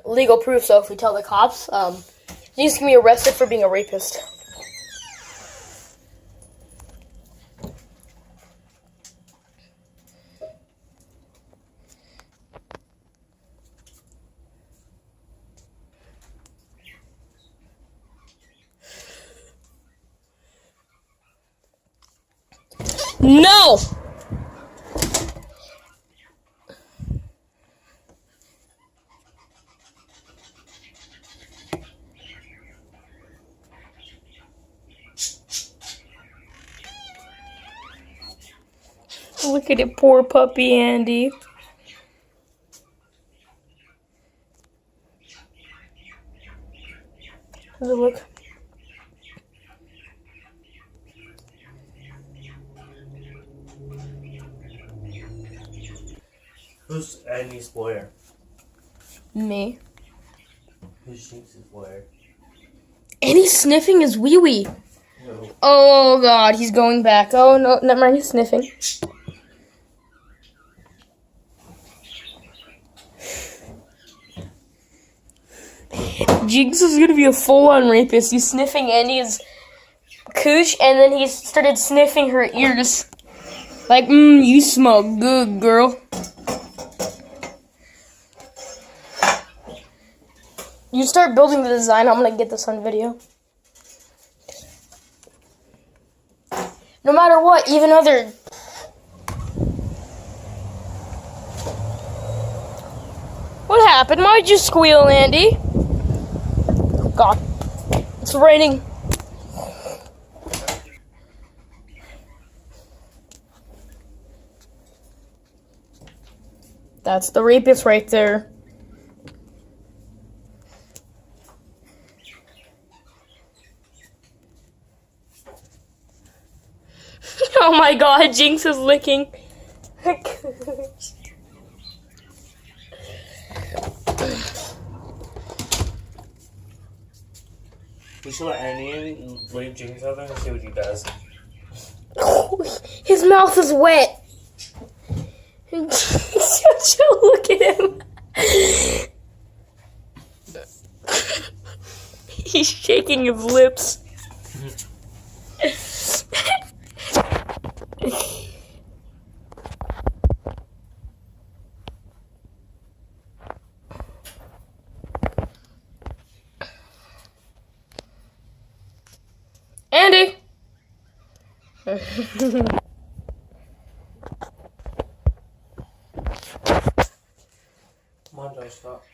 Legal proof, so if we tell the cops, he's gonna be arrested for being a rapist. No! Look at it, poor puppy Andy. Look. Who's Annie's lawyer? Me. Who's Jinx's lawyer? Andy's sniffing his wee-wee. No. Oh god, he's going back. Oh no, never mind, he's sniffing. Jinx is gonna be a full-on rapist. He's sniffing Andy's cooch, and then he started sniffing her ears. Like, you smell good, girl. You start building the design, I'm gonna get this on video. No matter what, even other... What happened? Why'd you squeal, Andy? God, it's raining. That's the rapist right there. Oh my god, Jinx is licking. We should let Annie in and leave Jinx out there and see what he does. His mouth is wet. Look at him. He's shaking his lips. Andy! Come on, Josh, stop.